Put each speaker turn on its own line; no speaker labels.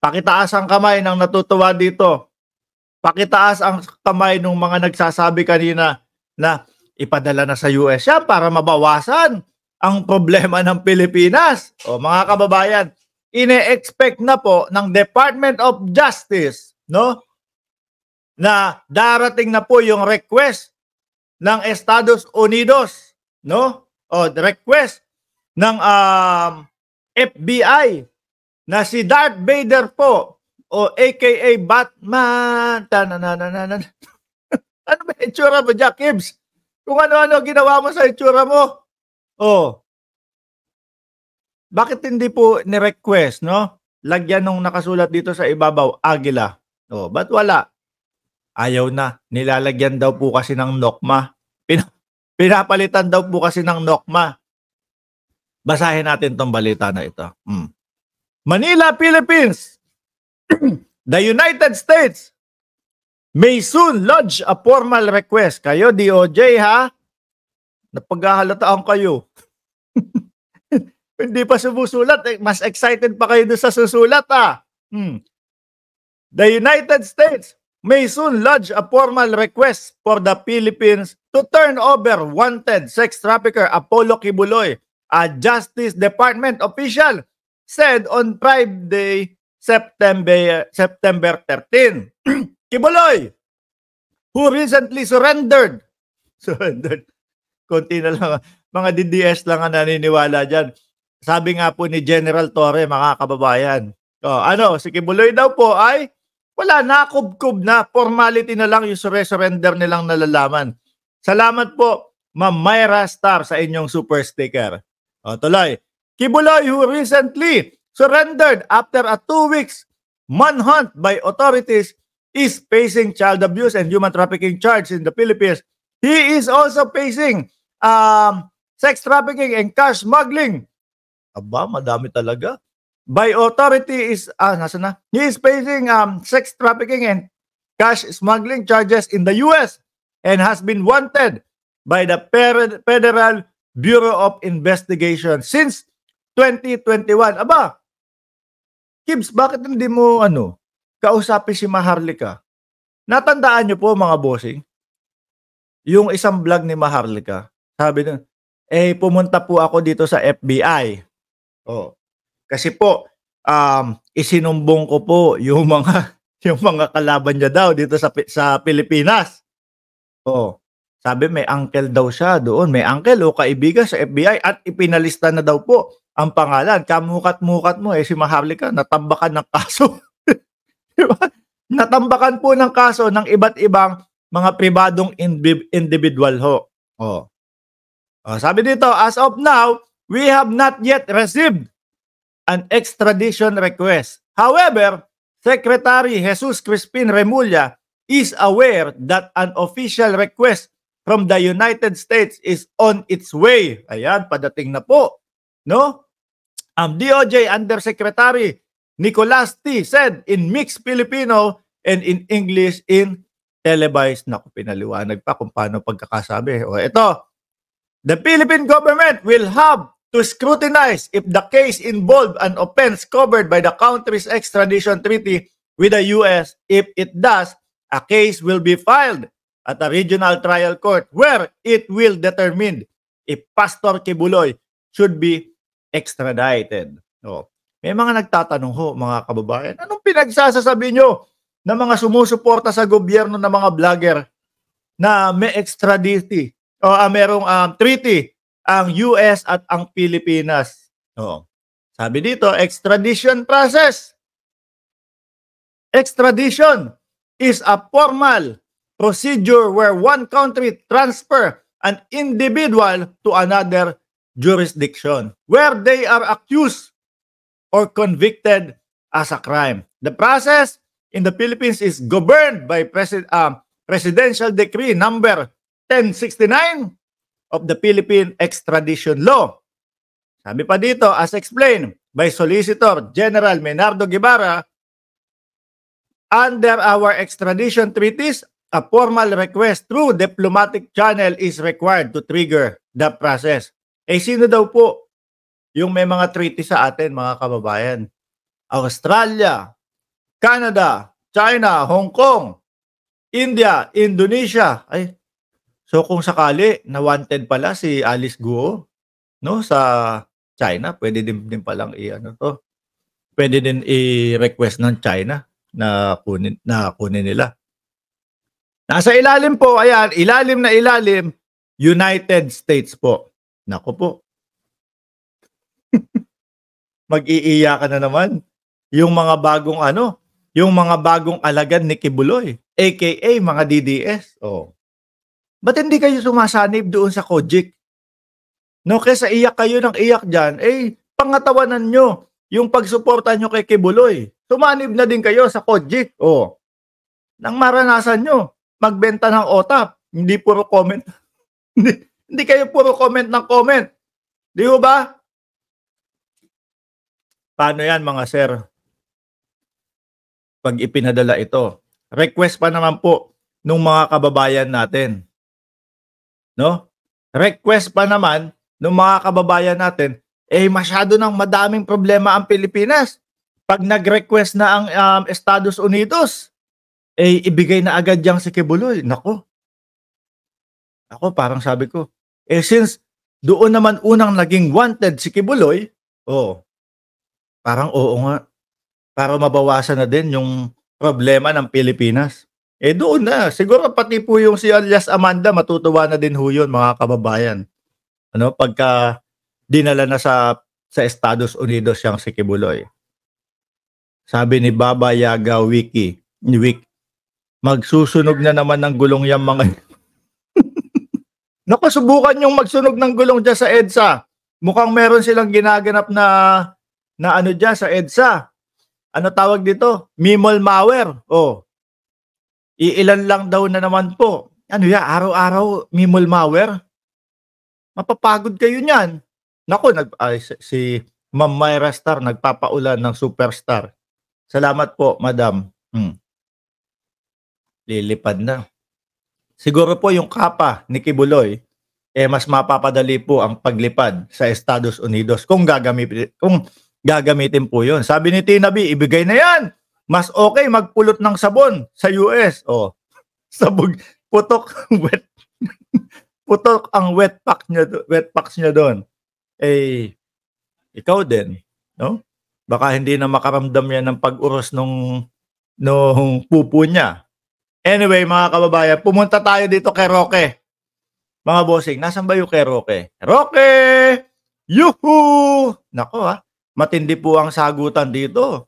Pakitaas ang kamay ng natutuwa dito. Pakitaas ang kamay ng mga nagsasabi kanina na ipadala na sa US yan para mabawasan ang problema ng Pilipinas. O mga kababayan, ine-expect na po ng Department of Justice, no, na darating na po yung request ng Estados Unidos, no? O request ng FBI na si Darth Vader po o aka Batman. Ano ba itsura mo, Jack Gibbs? Kung ano-ano ginawa mo sa itsura mo. Oh. Bakit hindi po ni-request, no? Lagyan nung nakasulat dito sa ibabaw, Agila. Oh, ba't wala? Ayaw na. Nilalagyan daw po kasi ng nokma. Pinapalitan daw po kasi ng nokma. Basahin natin tong balita na ito. Manila, Philippines. The United States may soon lodge a formal request. Kayo, DOJ, ha? Napaghahalataan kayo. Hindi pa sumusulat. Mas excited pa kayo doon sa susulat, ha? The United States may soon lodge a formal request for the Philippines to turn over wanted sex trafficker Apollo Kibuloy, a Justice Department official said on Friday, September 13. Kibuloy, who recently surrendered. Konti na lang. Mga DDS lang ang naniniwala dyan. Sabi nga po ni General Torre, mga kababayan. Si Kibuloy daw po ay wala, nakubkub na. Formality na lang yung surrender nilang nalalaman. Salamat po, Ma'am Myra Star, sa inyong super sticker. Tuloy. Kibuloy, who recently surrendered after a 2 weeks manhunt by authorities, is facing child abuse and human trafficking charge in the Philippines. He is also facing sex trafficking and cash smuggling. Aba, madami talaga. By authority is, He is facing sex trafficking and cash smuggling charges in the US and has been wanted by the Federal Bureau of Investigation since 2021. Aba, Kibbs, bakit hindi mo kausapin si Maharlika? Natandaan niyo po, mga bossing, yung isang vlog ni Maharlika, sabi nun, pumunta po ako dito sa FBI. Kasi po, isinumbong ko po yung mga kalaban niya daw dito sa Pilipinas. Sabi may uncle daw siya doon, may uncle o kaibigan sa FBI at ipinalista na daw po ang pangalan. Kamukat-mukat mo si Maharlika, natambakan ng kaso. Diba? Natambakan po ng kaso ng iba't ibang mga pribadong individual ho. Sabi dito, as of now, we have not yet received an extradition request. However, Secretary Jesus Crispin Remulla is aware that an official request from the United States is on its way. Ayan, padating na po. No? DOJ Undersecretary Nicolas T. said in mixed Filipino and in English in televised. Naku, pinaliwanag pa kung paano pagkakasabi. Ito. The Philippine government will have to scrutinize if the case involved an offense covered by the country's extradition treaty with the U.S. If it does, a case will be filed at a regional trial court where it will determine if Pastor Kibuloy should be extradited. May mga nagtatanong ho, mga kababayan, anong pinagsasasabi nyo ng mga sumusuporta sa gobyerno ng mga vlogger na may extradite o merong treaty ang US at ang Pilipinas? Sabi dito, extradition process. Extradition is a formal procedure where one country transfer an individual to another jurisdiction where they are accused or convicted as a crime. The process in the Philippines is governed by Presidential Decree number 1069 of the Philippine Extradition Law. Sabi pa dito, as explained by Solicitor General Menardo Guevara, under our extradition treaties, a formal request through diplomatic channel is required to trigger the process. Sino daw po yung may mga treaty sa atin, mga kababayan? Australia, Canada, China, Hong Kong, India, Indonesia. Ay, so kung sakali na wanted pala si Alice Guo, no, sa China, pwede din palang i-ano 'to, pwede din i-request ng China na kunin nila. Nasa ilalim po, ayan, ilalim na ilalim, United States po. Naku po. Mag-iiyakan na naman. Yung mga bagong ano, yung mga bagong alagad ni Kibuloy, aka mga DDS. Oh. Ba't hindi kayo sumasanib doon sa Kojik? No, kaysa iyak kayo ng iyak dyan, eh, pangatawanan nyo yung pagsuporta nyo kay Kibuloy. Sumanib na din kayo sa Kojik. Oh. Nang maranasan nyo, magbenta ng OTAP. Hindi puro comment. Hindi kayo puro comment ng comment. Di ba? Paano yan mga sir? Pag ipinadala ito, request pa naman po nung mga kababayan natin. No? Request pa naman nung mga kababayan natin, eh masyado nang madaming problema ang Pilipinas. Pag nag-request na ang Estados Unidos, eh ibigay na agad yang si Kibuloy. Nako. Ako parang sabi ko, eh since doon naman unang naging wanted si Kibuloy, parang oo nga. Para mabawasan na din yung problema ng Pilipinas. Eh doon na, siguro pati po yung si alias Amanda, matutuwa na din ho yun mga kababayan. Ano, pagka dinala na sa Estados Unidos yang si Kibuloy. Sabi ni Baba Yaga Wiki, magsusunog na naman ng gulong yung mga... Naku, subukan yung magsunog ng gulong dyan sa EDSA. Mukhang meron silang ginaganap na ano dyan sa EDSA. Ano tawag dito? Mimol malware. Iilan lang daw na naman po. Ano ya, araw-araw mimol malware? Mapapagod kayo niyan. Naku, si Ma'am Myra Star nagpapaulan ng superstar. Salamat po, madam. Lilipad na. Siguro po yung kapa ni Kibuloy, eh mas mapapadali po ang paglipad sa Estados Unidos kung gagamitin po yun. Sabi ni Tina B, ibigay na yan. Mas okay magpulot ng sabon sa US. Sabog, putok, putok ang wet packs niya doon. Eh, ikaw din, no? Baka hindi na makaramdam yan ng pag-uros nung pupo niya. Anyway, mga kababayan, pumunta tayo dito kay Roque. Mga bossing, nasan ba yung kay Roque? Roque! Yuhu! Nako matindi po ang sagutan dito.